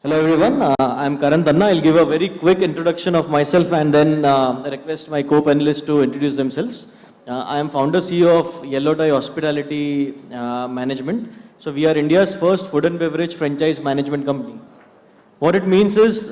Hello everyone, I'm Karan Tanna. I'll give a very quick introduction of myself and then request my co-panelists to introduce themselves. I am founder CEO of Tie Hospitality Management. So we are India's first food and beverage franchise management company. What it means is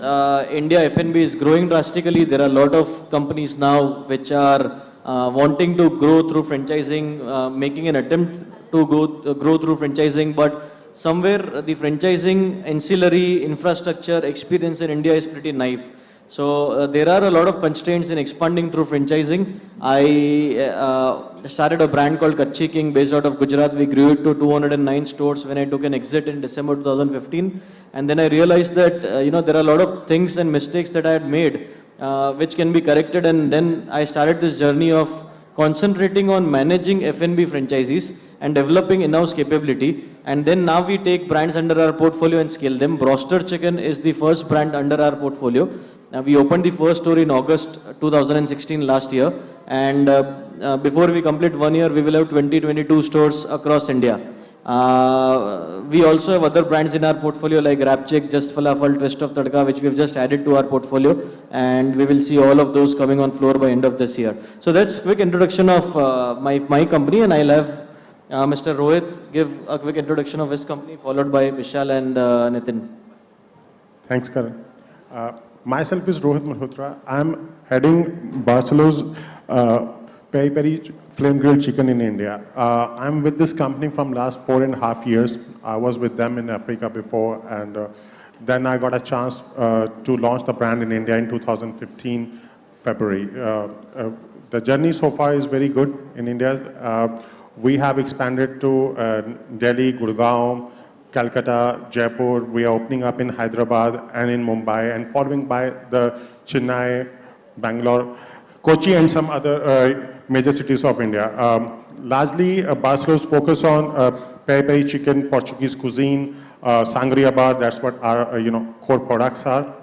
India F&B is growing drastically. There are a lot of companies now which are wanting to grow through franchising, making an attempt to grow through franchising, but somewhere the franchising ancillary infrastructure experience in India is pretty naive. So there are a lot of constraints in expanding through franchising. I started a brand called Kachchi King based out of Gujarat. We grew it to 209 stores when I took an exit in December 2015. And then I realized that there are a lot of things and mistakes that I had made which can be corrected. And then I started this journey of concentrating on managing F&B franchisees and developing in-house capability. And then now we take brands under our portfolio and scale them. Broster Chicken is the first brand under our portfolio. We opened the first store in August 2016 last year. And before we complete 1 year, we will have 22 stores across India. We also have other brands in our portfolio like Rapchick, Just Falafel, Twist of Tadka, which we have just added to our portfolio. And we will see all of those coming on floor by end of this year. So that's quick introduction of my company, and I'll have Mr. Rohit give a quick introduction of his company, followed by Vishal and Nitin. Thanks, Karan. Myself is Rohit Malhotra. I'm heading Barcelos Peri Peri Flame Grilled Chicken in India. I'm with this company from last 4.5 years. I was with them in Africa before, and then I got a chance to launch the brand in India in 2015 February. The journey so far is very good in India. We have expanded to Delhi, Gurgaon, Calcutta, Jaipur. We are opening up in Hyderabad and in Mumbai, and following by the Chennai, Bangalore, Kochi, and some other major cities of India. Largely, Barcelos focus on peri peri chicken, Portuguese cuisine, sangria bar. That's what our core products are.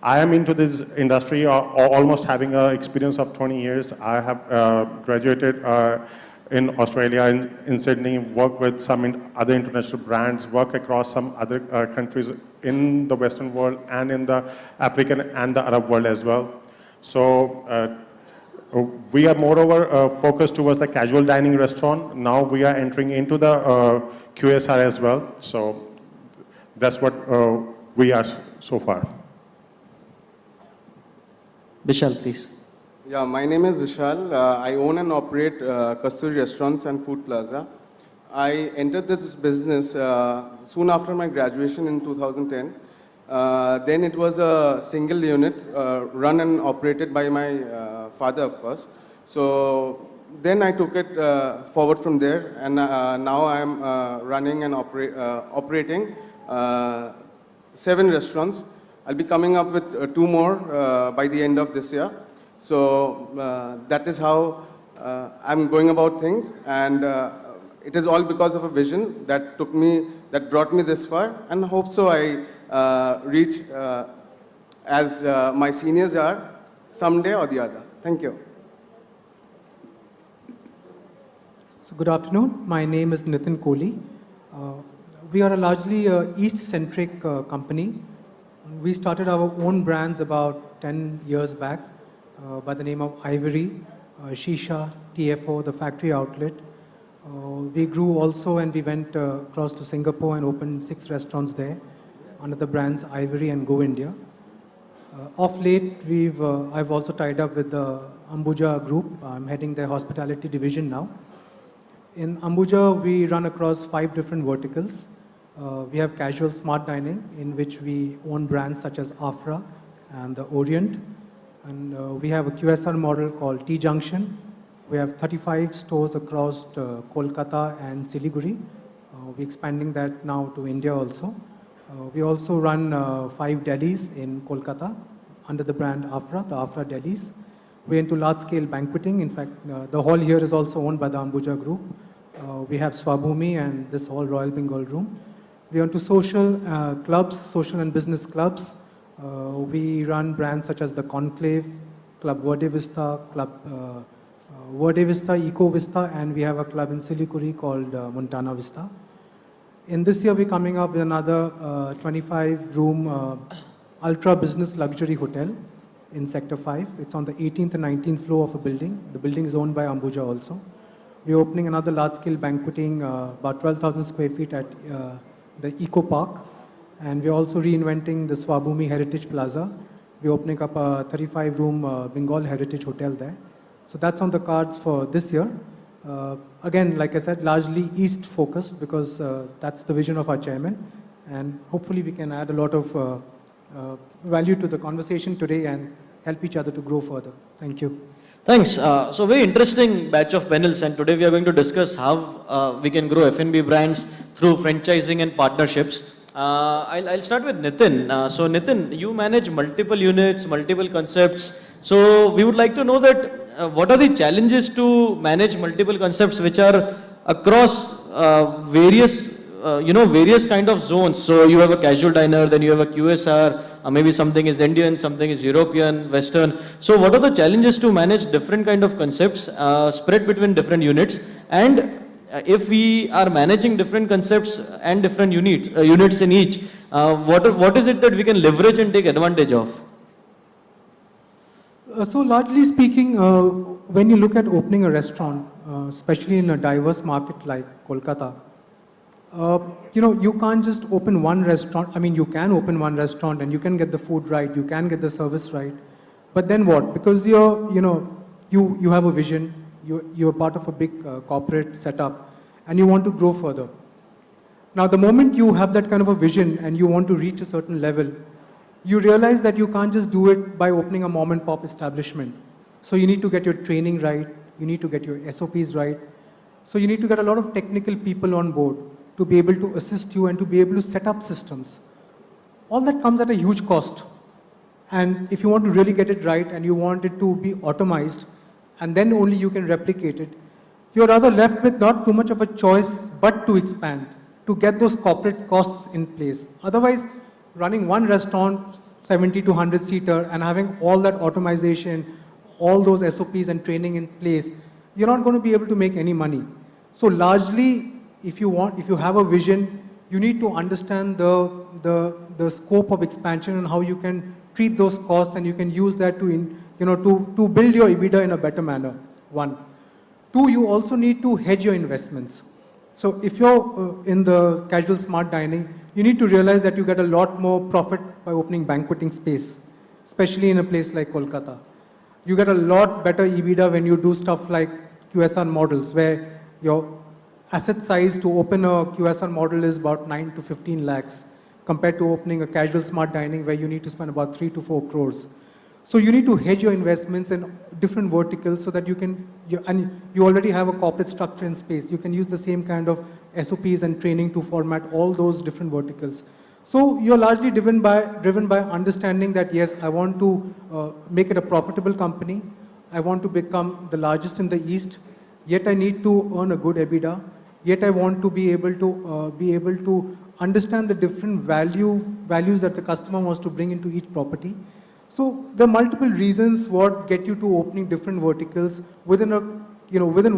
I am into this industry almost having an experience of 20 years. I have graduated in Australia, in Sydney, work with some other international brands, work across some other countries in the Western world and in the African and the Arab world as well. So we are moreover focused towards the casual dining restaurant. Now we are entering into the QSR as well. So that's what we are so far. Vishal, please. Yeah, my name is Vishal. I own and operate Kasturi Restaurants and Food Plaza. I entered this business soon after my graduation in 2010. Then it was a single unit run and operated by my father, of course. So then I took it forward from there, and now I am running and operating 7 restaurants. I'll be coming up with 2 more by the end of this year. So that is how I'm going about things, and it is all because of a vision that brought me this far, and hope so I reach as my seniors are someday or the other. Thank you. So good afternoon. My name is Nitin Kohli. We are a largely East-centric company. We started our own brands about 10 years back. By the name of Ivory, Shisha, TFO, the factory outlet. We grew also, and we went across to Singapore and opened 6 restaurants there under the brands Ivory and Go India. Of late, I've also tied up with the Ambuja group. I'm heading their hospitality division now. In Ambuja, we run across 5 different verticals. We have casual smart dining, in which we own brands such as Afra and the Orient. And we have a QSR model called T-Junction. We have 35 stores across Kolkata and Siliguri. We're expanding that now to India also. We also run 5 delis in Kolkata under the brand Afra, the Afra delis. We're into large-scale banqueting. In fact, the hall here is also owned by the Ambuja group. We have Swabhumi and this hall, Royal Bengal room. We're into social clubs, social and business clubs. We run brands such as the Conclave, Club Verde Vista, Club Verde Vista, Eco Vista, and we have a club in Siliguri called Montana Vista. In this year, we're coming up with another 25-room ultra business luxury hotel in Sector 5. It's on the 18th and 19th floor of a building. The building is owned by Ambuja also. We're opening another large-scale banqueting, about 12,000 square feet at the Eco Park. And we're also reinventing the Swabhumi Heritage Plaza. We're opening up a 35-room Bengal Heritage Hotel there. So that's on the cards for this year. Again, like I said, largely east-focused because that's the vision of our chairman. And hopefully we can add a lot of value to the conversation today and help each other to grow further. Thank you. Thanks. So very interesting batch of panels, and today we are going to discuss how we can grow F&B brands through franchising and partnerships. I'll start with Nitin. So Nitin, you manage multiple units, multiple concepts. So we would like to know that what are the challenges to manage multiple concepts which are across various various kind of zones. So you have a casual diner, then you have a QSR, maybe something is Indian, something is European, Western. So what are the challenges to manage different kind of concepts spread between different units? And if we are managing different concepts and different units in each, what is it that we can leverage and take advantage of? So largely speaking, when you look at opening a restaurant, especially in a diverse market like Kolkata, you can't just open one restaurant. I mean, you can open one restaurant and you can get the food right, you can get the service right. But then what? Because you have a vision, you're part of a big corporate setup and you want to grow further. Now, the moment you have that kind of a vision and you want to reach a certain level, you realize that you can't just do it by opening a mom and pop establishment. So you need to get your training right, you need to get your SOPs right. So you need to get a lot of technical people on board to be able to assist you and to be able to set up systems. All that comes at a huge cost. And if you want to really get it right and you want it to be automized, and then only you can replicate it, you're rather left with not too much of a choice but to expand, to get those corporate costs in place. Otherwise, running one restaurant, 70 to 100 seater, and having all that automation, all those SOPs and training in place, you're not going to be able to make any money. So largely, if you have a vision, you need to understand the scope of expansion and how you can treat those costs, and you can use that to build your EBITDA in a better manner. One. Two, you also need to hedge your investments. So if you're in the casual smart dining, you need to realize that you get a lot more profit by opening banqueting space, especially in a place like Kolkata. You get a lot better EBITDA when you do stuff like QSR models, where your asset size to open a QSR model is about 9 to 15 lakhs compared to opening a casual smart dining where you need to spend about 3 to 4 crores. So you need to hedge your investments in different verticals so that you already have a corporate structure in space. You can use the same kind of SOPs and training to format all those different verticals. So you're largely driven by understanding that, yes, I want to make it a profitable company. I want to become the largest in the East. Yet I need to earn a good EBITDA. Yet I want to be able to understand the different values that the customer wants to bring into each property. So there are multiple reasons what get you to opening different verticals within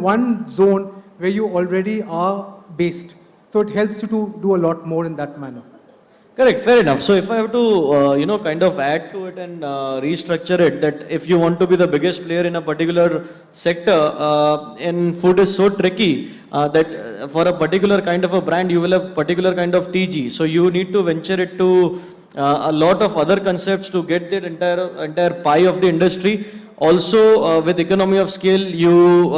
one zone where you already are based. So it helps you to do a lot more in that manner. Correct, fair enough. So if I have to, kind of add to it and restructure it, that if you want to be the biggest player in a particular sector, and food is so tricky that for a particular kind of a brand, you will have particular kind of TG. So you need to venture it to a lot of other concepts to get that entire pie of the industry. Also, with economy of scale, you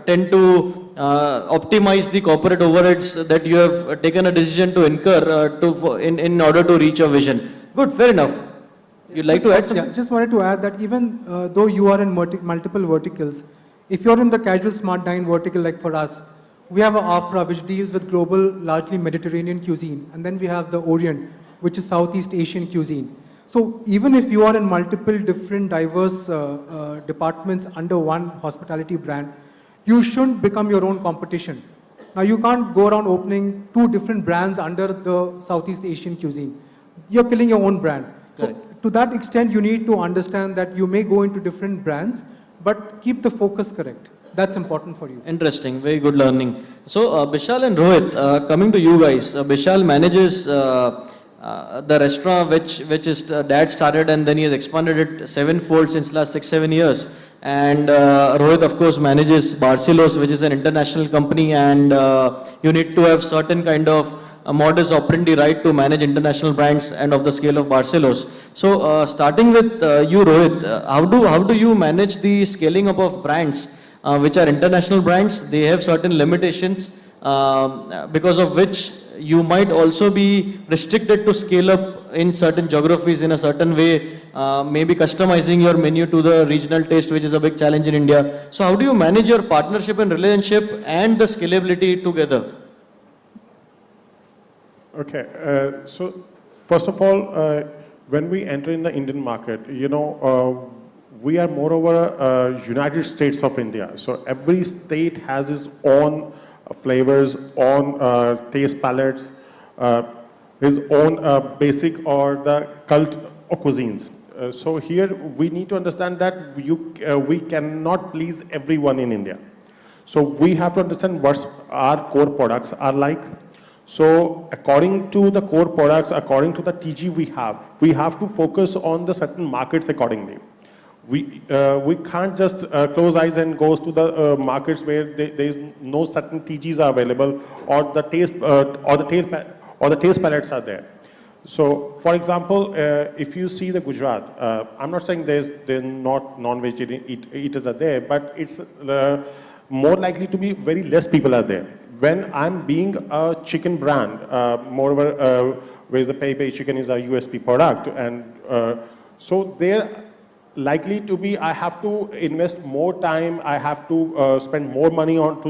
tend to optimize the corporate overheads that you have taken a decision to incur in order to reach your vision. Good, fair enough. You'd like to add something? Yeah, just wanted to add that even though you are in multiple verticals, if you're in the casual smart dine vertical like for us, we have a AFRA which deals with global, largely Mediterranean cuisine, and then we have the Orient, which is Southeast Asian cuisine. So even if you are in multiple different diverse departments under one hospitality brand, you shouldn't become your own competition. Now you can't go around opening 2 different brands under the Southeast Asian cuisine. You're killing your own brand. So to that extent, you need to understand that you may go into different brands, but keep the focus correct. that's important for you. Interesting, very good learning. So, Bishal and Rohit, coming to you guys, Bishal manages the restaurant which his dad started, and then he has expanded it sevenfold since last 6-7 years. And Rohit, of course, manages Barcelos, which is an international company, and you need to have certain kind of modus operandi right to manage international brands and of the scale of Barcelos. So, starting with you, Rohit, how do you manage the scaling up of brands which are international brands? They have certain limitations because of which you might also be restricted to scale up in certain geographies in a certain way, maybe customizing your menu to the regional taste, which is a big challenge in India. So how do you manage your partnership and relationship and the scalability together? Okay, so first of all, when we enter in the Indian market, we are moreover United States of India. So every state has its own flavors, own taste palettes, his own basic or the cult cuisines. So here we need to understand that we cannot please everyone in India. So we have to understand what our core products are like. So according to the core products, according to the TG we have to focus on the certain markets accordingly. We can't just close eyes and go to the markets where there is no certain TGs are available, or the taste palettes are there. So, for example, if you see the Gujarat, I'm not saying they're not non-vegetarian eaters are there, but it's more likely to be very less people are there. When I'm being a chicken brand, moreover, where the peri chicken is a USP product, and so there likely to be, I have to invest more time, I have to spend more money on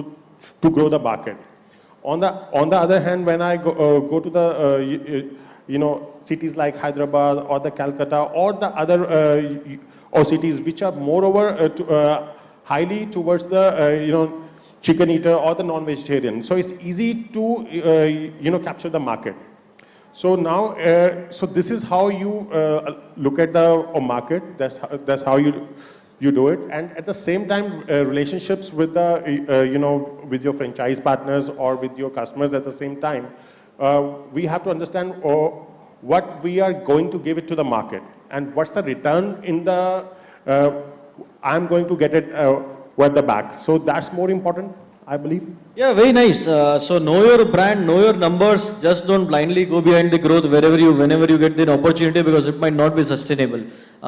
to grow the market. On the other hand, when I go to the cities like Hyderabad or the Calcutta or the other or cities which are moreover highly towards the chicken eater or the non-vegetarian, so it's easy to capture the market. So now, so this is how you look at the market. That's how you do it. And at the same time, relationships with the with your franchise partners or with your customers at the same time, we have to understand what we are going to give it to the market and what's the return in the I'm going to get it with the back. So that's more important, I believe. Yeah, very nice. So know your brand, know your numbers. Just don't blindly go behind the growth whenever you get the opportunity, because it might not be sustainable.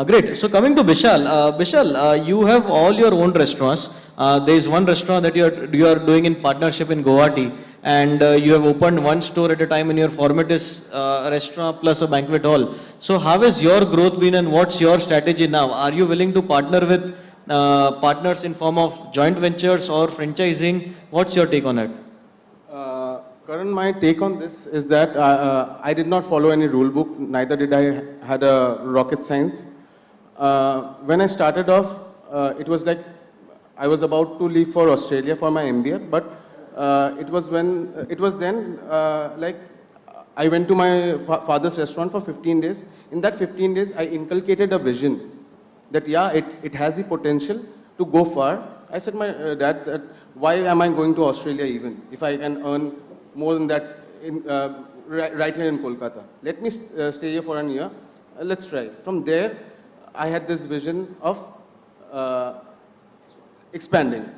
Great. So coming to Bishal, Bishal, you have all your own restaurants. There is one restaurant that you are doing in partnership in Guwahati, and you have opened one store at a time in your Formatis restaurant plus a banquet hall. So how has your growth been, and what's your strategy now? Are you willing to partner with partners in form of joint ventures or franchising? What's your take on it? Karan, my take on this is that I did not follow any rule book, neither did I had a rocket science. When I started off, it was like I was about to leave for Australia for my MBA, but it was then like I went to my father's restaurant for 15 days. In that 15 days, I inculcated a vision that yeah, it has the potential to go far. I said my dad that why am I going to Australia even if I can earn more than that right here in Kolkata? Let me stay here for a year. Let's try. From there, I had this vision of expanding.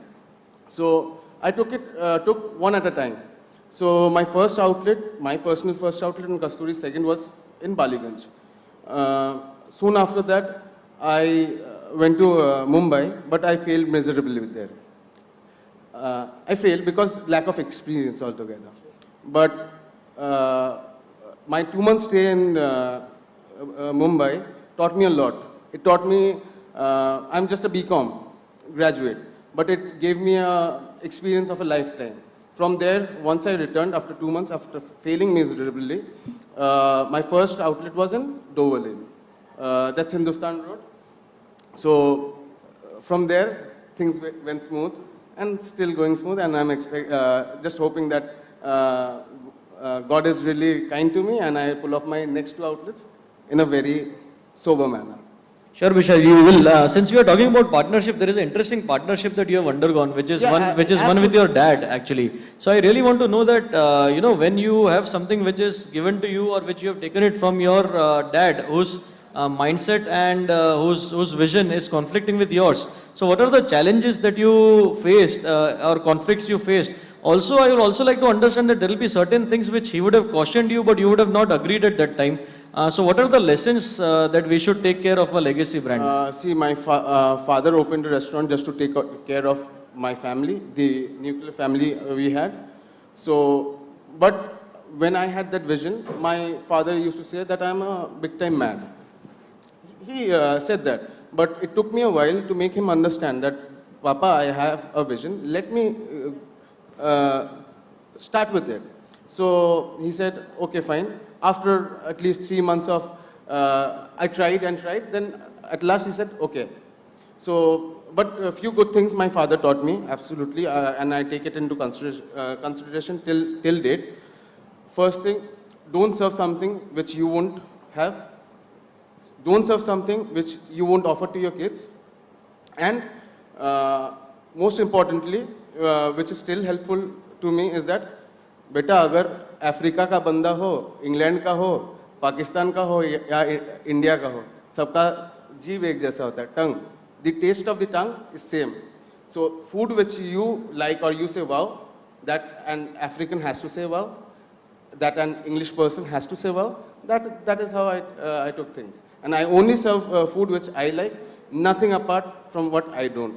So I took one at a time. So my first outlet, my personal first outlet in Kasturi, second was in Baliganj. Soon after that, I went to Mumbai, but I failed miserably there. I failed because lack of experience altogether. But my 2 months stay in Mumbai taught me a lot. It taught me, I'm just a BCom graduate, but it gave me an experience of a lifetime. From there, once I returned after 2 months, after failing miserably, my first outlet was in Dover Lane. That's Hindustan Road. So from there, things went smooth and still going smooth, and I'm just hoping that God is really kind to me and I pull off my next 2 outlets in a very sober manner. Sure, Bishal, you will. Since we are talking about partnership, there is an interesting partnership that you have undergone, which is one with your dad, actually. So I really want to know that, when you have something which is given to you or which you have taken it from your dad, whose mindset and whose vision is conflicting with yours. So what are the challenges that you faced or conflicts you faced? Also, I would also like to understand that there will be certain things which he would have cautioned you, but you would have not agreed at that time. So what are the lessons that we should take care of a legacy brand? See, my father opened a restaurant just to take care of my family, the nuclear family we had. So, but when I had that vision, my father used to say that I'm a big time mad. He said that, but it took me a while to make him understand that, Papa, I have a vision. Let me start with it. So he said, okay, fine. After at least 3 months of, I tried and tried, then at last he said, okay. So, but a few good things my father taught me, absolutely, and I take it into consideration till date. First thing, don't serve something which you won't have. Don't serve something which you won't offer to your kids. And most importantly, which is still helpful to me, is that बेटा अगर Africa का बंदा हो, England का हो, पाकिस्तान का हो या इंडिया का हो, सबका जीव एक जैसा होता है, टंग. The taste of the tongue is same. So food which you like or you say wow, that an African has to say wow, that an English person has to say wow. That is how I took things. And I only serve food which I like, nothing apart from what I don't.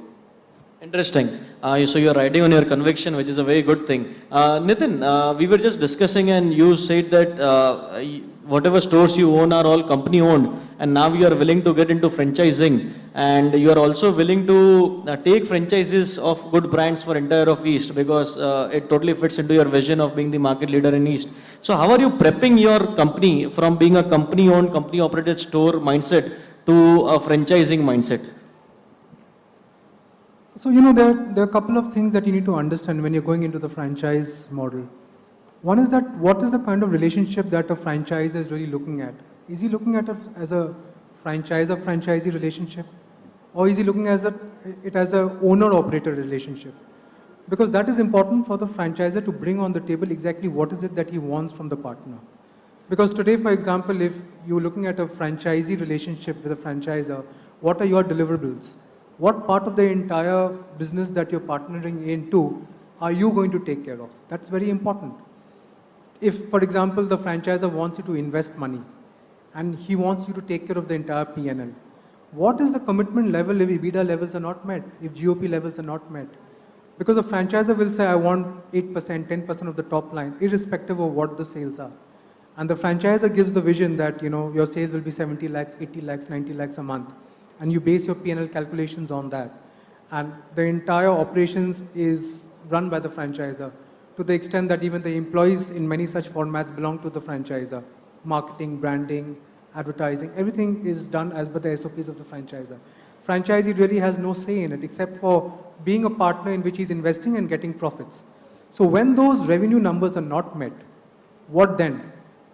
Interesting. So you are riding on your conviction, which is a very good thing. Nitin, we were just discussing and you said that whatever stores you own are all company owned, and now you are willing to get into franchising, and you are also willing to take franchises of good brands for entire of East, because it totally fits into your vision of being the market leader in East. So how are you prepping your company from being a company owned, company operated store mindset to a franchising mindset? So, there are a couple of things that you need to understand when you're going into the franchise model. One is that what is the kind of relationship that a franchisor is really looking at? Is he looking at it as a franchisor-franchisee relationship? Or is he looking at it as an owner-operator relationship? Because that is important for the franchisor to bring on the table exactly what is it that he wants from the partner. Because today, for example, if you're looking at a franchisee relationship with a franchisor, what are your deliverables? What part of the entire business that you're partnering into are you going to take care of? That's very important. If, for example, the franchisor wants you to invest money and he wants you to take care of the entire P&L, what is the commitment level if EBITDA levels are not met, if GOP levels are not met? Because the franchisor will say, I want 8%, 10% of the top line, irrespective of what the sales are. And the franchisor gives the vision that, your sales will be 70 lakhs, 80 lakhs, 90 lakhs a month. And you base your P&L calculations on that. And the entire operations is run by the franchisor, to the extent that even the employees in many such formats belong to the franchisor. Marketing, branding, advertising, everything is done as per the SOPs of the franchisor. Franchisee really has no say in it, except for being a partner in which he's investing and getting profits. So when those revenue numbers are not met, what then?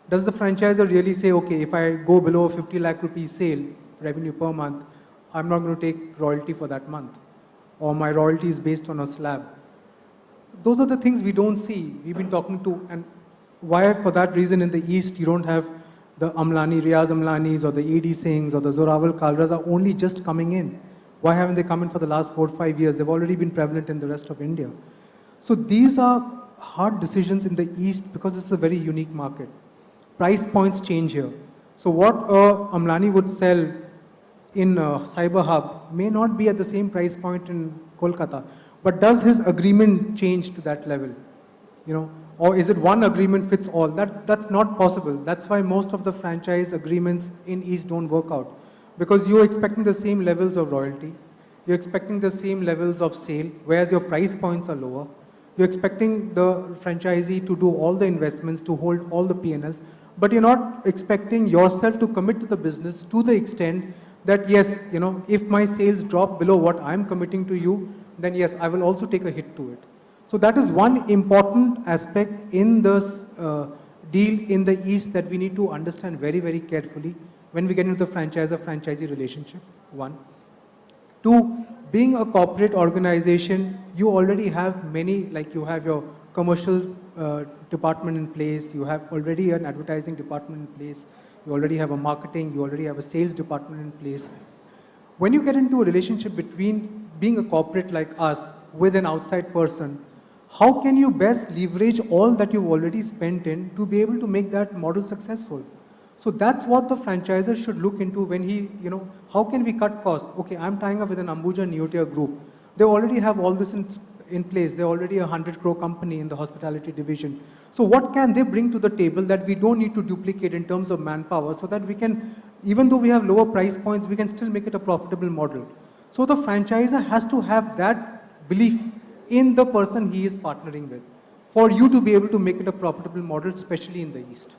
Does the franchisor really say, okay, if I go below 50 lakh rupees sale, revenue per month, I'm not going to take royalty for that month, or my royalty is based on a slab? Those are the things we don't see. We've been talking to, and why for that reason in the East you don't have the Riaz Amlanis or the A.D. Singhs or the Zorawal Kalras are only just coming in. Why haven't they come in for the last 4 or 5 years? They've already been prevalent in the rest of India. So these are hard decisions in the East because it's a very unique market. Price points change here. So what Amlani would sell in Cyber Hub may not be at the same price point in Kolkata. But does his agreement change to that level? Or is it one agreement fits all? That's not possible. That's why most of the franchise agreements in East don't work out. Because you're expecting the same levels of royalty. You're expecting the same levels of sale, whereas your price points are lower. You're expecting the franchisee to do all the investments, to hold all the P&Ls. But you're not expecting yourself to commit to the business to the extent that, yes, if my sales drop below what I'm committing to you, then yes, I will also take a hit to it. So that is one important aspect in this deal in the East that we need to understand very, very carefully. when we get into the franchisor-franchisee relationship, one. Two, being a corporate organization, you already have many, like you have your commercial department in place, you have already an advertising department in place, you already have a marketing, you already have a sales department in place. When you get into a relationship between being a corporate like us with an outside person, how can you best leverage all that you've already spent in to be able to make that model successful? So that's what the franchisor should look into when he, how can we cut costs? Okay, I'm tying up with an Ambuja Neotia group. They already have all this in place. They're already a 100 crore company in the hospitality division. So what can they bring to the table that we don't need to duplicate in terms of manpower so that we can, even though we have lower price points, we can still make it a profitable model. So the franchisor has to have that belief in the person he is partnering with for you to be able to make it a profitable model, especially in the East.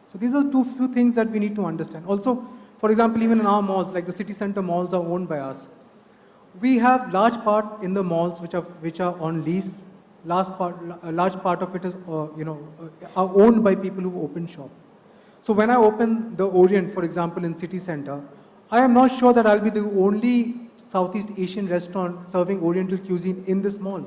So these are few things that we need to understand. Also, for example, even in our malls, like the city center malls are owned by us. We have large part in the malls which are on lease. A large part of it is, are owned by people who open shop. So when I open the Orient, for example, in city center, I am not sure that I'll be the only Southeast Asian restaurant serving Oriental cuisine in this mall.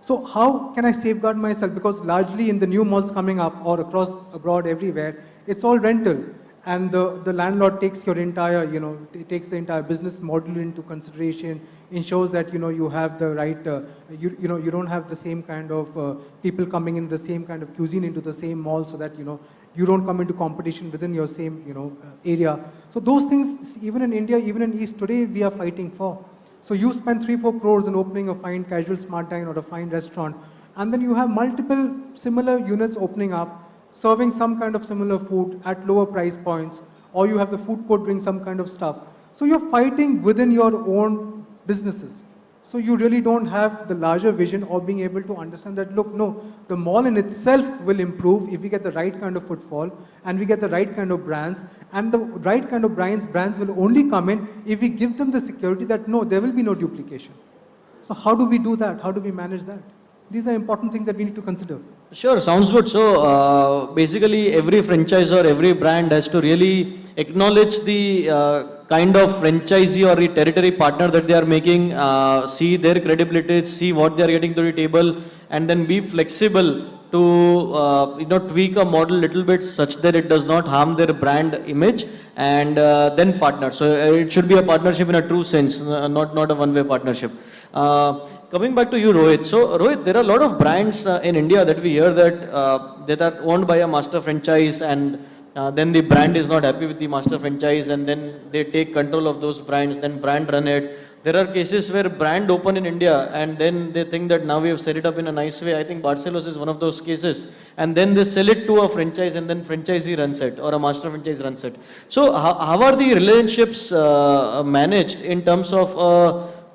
So how can I safeguard myself? Because largely in the new malls coming up or across abroad everywhere, it's all rental. And the landlord takes your entire, takes the entire business model into consideration, ensures that, you have the right, you don't have the same kind of people coming in the same kind of cuisine into the same mall so that, you don't come into competition within your same, area. So those things, even in India, even in East today, we are fighting for. So you spend 3-4 crores in opening a fine casual smart dine or a fine restaurant, and then you have multiple similar units opening up, serving some kind of similar food at lower price points, or you have the food court doing some kind of stuff. So you're fighting within your own businesses. So you really don't have the larger vision or being able to understand that, look, no, the mall in itself will improve if we get the right kind of footfall and we get the right kind of brands, and the right kind of brands will only come in if we give them the security that, no, there will be no duplication. So how do we do that? How do we manage that? These are important things that we need to consider. Sure, sounds good. So basically every franchisor, every brand has to really acknowledge the kind of franchisee or the territory partner that they are making, see their credibility, see what they are getting to the table, and then be flexible to tweak a model little bit such that it does not harm their brand image, and then partner. So it should be a partnership in a true sense, not a one-way partnership. Coming back to you, Rohit. So Rohit, there are a lot of brands in India that we hear that are owned by a master franchise, and then the brand is not happy with the master franchise, and then they take control of those brands, then brand run it. There are cases where brand open in India and then they think that now we have set it up in a nice way. I think Barcelos is one of those cases. And then they sell it to a franchise and then franchisee runs it or a master franchise runs it. So how are the relationships managed in terms of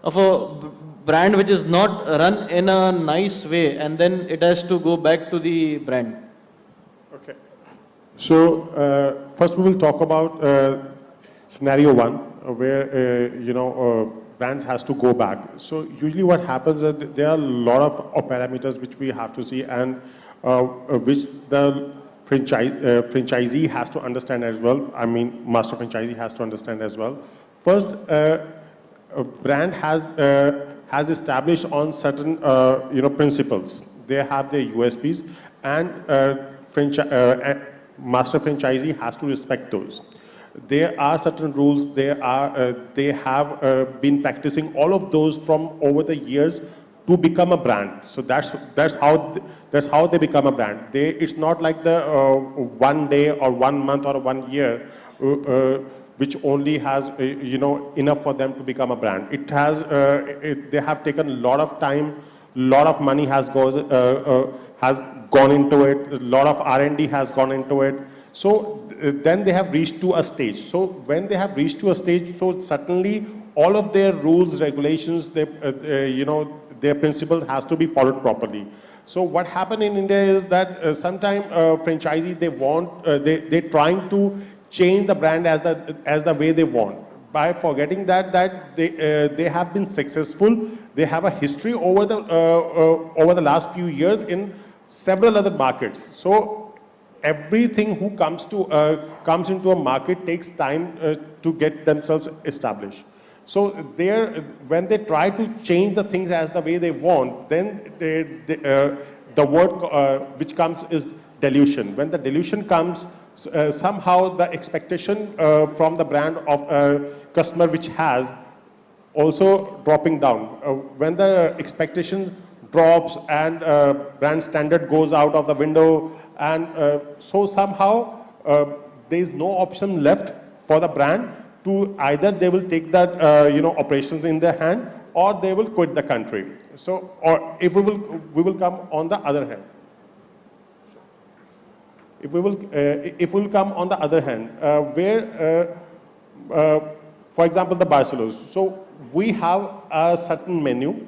a brand which is not run in a nice way and then it has to go back to the brand? Okay. So first we will talk about scenario one where brands has to go back. So usually what happens is that there are a lot of parameters which we have to see and which the franchisee has to understand as well. I mean, master franchisee has to understand as well. First, a brand has established on certain principles. They have their USPs, and master franchisee has to respect those. There are certain rules. They have been practicing all of those from over the years to become a brand. So that's how they become a brand. It's not like the 1 day or 1 month or 1 year which only has enough for them to become a brand. It has they have taken a lot of time, lot of money has gone into it, a lot of R&D has gone into it. So then they have reached to a stage. So when they have reached to a stage, so certainly all of their rules, regulations, their principles has to be followed properly. So what happened in India is that sometimes franchisees, they're trying to change the brand as the way they want, by forgetting that they have been successful. They have a history over the last few years in several other markets. So everything who comes into a market takes time to get themselves established. So when they try to change the things as the way they want, then the word which comes is delusion. When the delusion comes, somehow the expectation from the brand of customer which has also dropping down. When the expectation drops and brand standard goes out of the window, and so somehow there is no option left for the brand to either they will take that operations in their hand, or they will quit the country. So, or if we will come on the other hand. If we will come on the other hand, for example, the Barcelos. So we have a certain menu.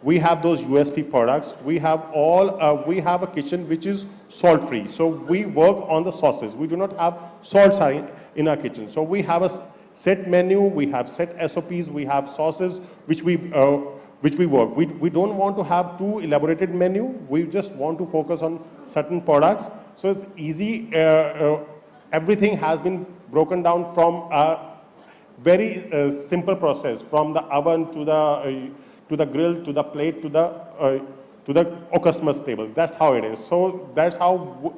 We have those USP products. We have a kitchen which is salt free. So we work on the sauces. We do not have salts in our kitchen. So we have a set menu. We have set SOPs. We have sauces which we work. We don't want to have too elaborated menu. We just want to focus on certain products. So it's easy. Everything has been broken down from a very simple process, from the oven to the grill, to the plate, to the customer's table. That's how it is. So that's how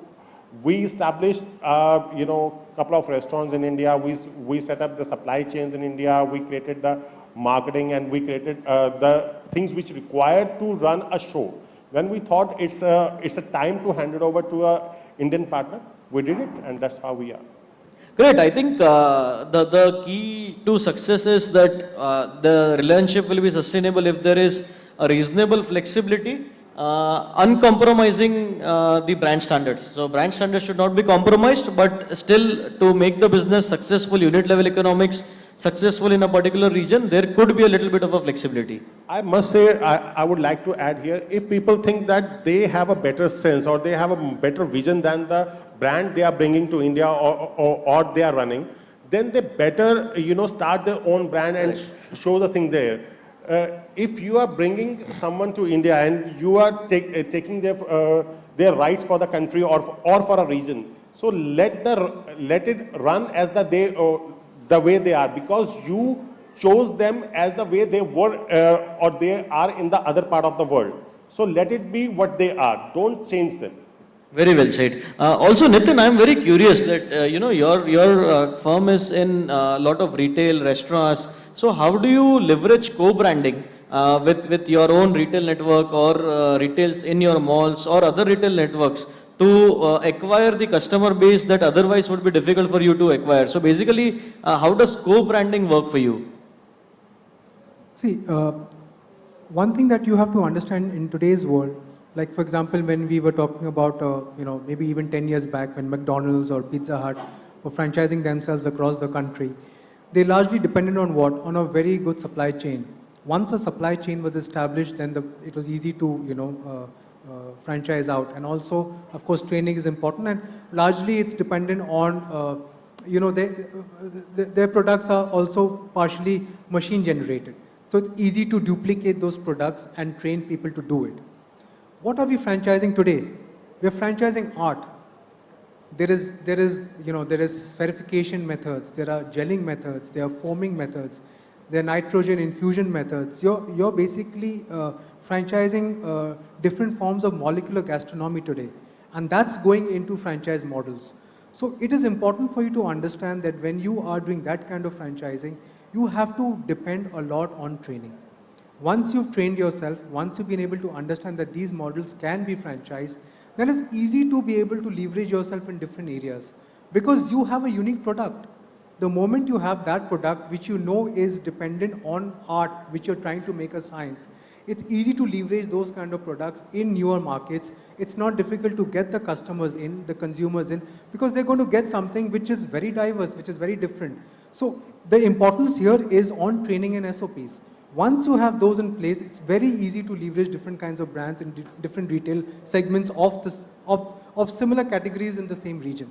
we established, couple of restaurants in India. We set up the supply chains in India. We created the marketing, and we created the things which required to run a show. When we thought it's a time to hand it over to a Indian partner, we did it, and that's how we are. Great. I think the key to success is that the relationship will be sustainable if there is a reasonable flexibility, uncompromising the brand standards. So brand standards should not be compromised, but still to make the business successful, unit level economics successful in a particular region, there could be a little bit of a flexibility. I must say, I would like to add here, if people think that they have a better sense or they have a better vision than the brand they are bringing to India or they are running, then they better, start their own brand and show the thing there. If you are bringing someone to India and you are taking their rights for the country or for a region, so let it run as the way they are, because you chose them as the way they were or they are in the other part of the world. So let it be what they are. Don't change them. Very well said. Also, Nitin, I am very curious that your firm is in a lot of retail restaurants. So how do you leverage co-branding with your own retail network or retails in your malls or other retail networks to acquire the customer base that otherwise would be difficult for you to acquire? So basically, how does co-branding work for you? See, one thing that you have to understand in today's world, like for example, when we were talking about, maybe even 10 years back when McDonald's or Pizza Hut were franchising themselves across the country, they largely depended on what? On a very good supply chain. Once a supply chain was established, then it was easy to, franchise out. And also, of course, training is important, and largely it's dependent on, their products are also partially machine generated. So it's easy to duplicate those products and train people to do it. What are we franchising today? We're franchising art. There is spherification methods, there are gelling methods, there are foaming methods, there are nitrogen infusion methods. You're basically franchising different forms of molecular gastronomy today, and that's going into franchise models. So it is important for you to understand that when you are doing that kind of franchising, you have to depend a lot on training. Once you've trained yourself, once you've been able to understand that these models can be franchised, then it's easy to be able to leverage yourself in different areas because you have a unique product. The moment you have that product, which you know is dependent on art, which you're trying to make a science, it's easy to leverage those kind of products in newer markets. It's not difficult to get the customers in, the consumers in, because they're going to get something which is very diverse, which is very different. So the importance here is on training and SOPs. Once you have those in place, it's very easy to leverage different kinds of brands in different retail segments of similar categories in the same region.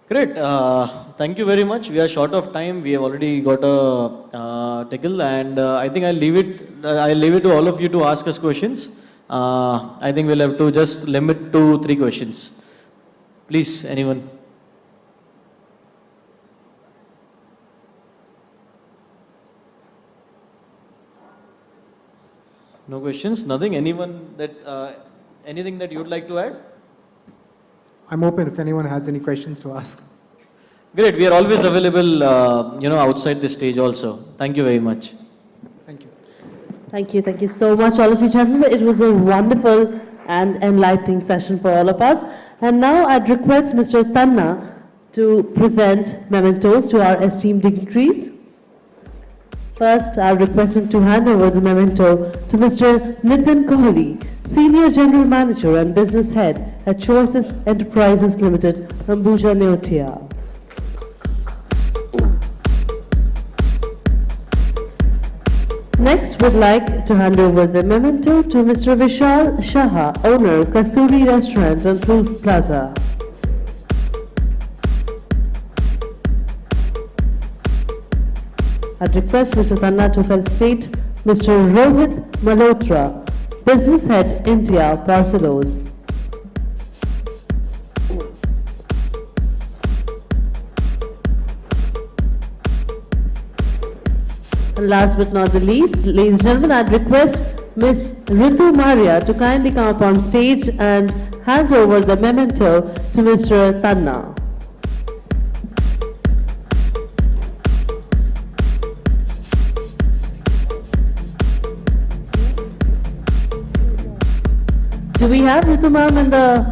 Great. Thank you very much. We are short of time. We have already got a tickle, and I think I'll leave it to all of you to ask us questions. I think we'll have to just limit to 3 questions. Please, anyone? No questions? Nothing? Anyone that, anything that you'd like to add? I'm open if anyone has any questions to ask. Great. We are always available, outside the stage also. Thank you very much. Thank you. Thank you so much, all of you gentlemen. It was a wonderful and enlightening session for all of us. And now I'd request Mr. Tanna to present mementos to our esteemed dignitaries. First, I request him to hand over the memento to Mr. Nitin Kohli, Senior General Manager and Business Head at Choicest Enterprises Limited, Ambuja Neotia. Next, would like to hand over the memento to Mr. Bishal Saha, owner, Kasturi Restaurants Food Plaza. I'd request Mr. Tanna to felicitate Mr. Rohit Malhotra, Business Head, India, Barcelos. And last but not the least, ladies and gentlemen, I'd request Ms. Ritu Maria to kindly come up on stage and hand over the memento to Mr. Tanna. Do we have Ritu ma'am in the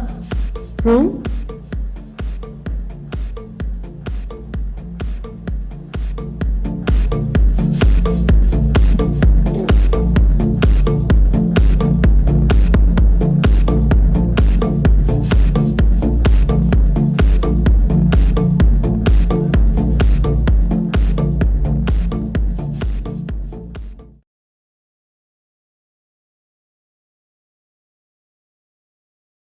room?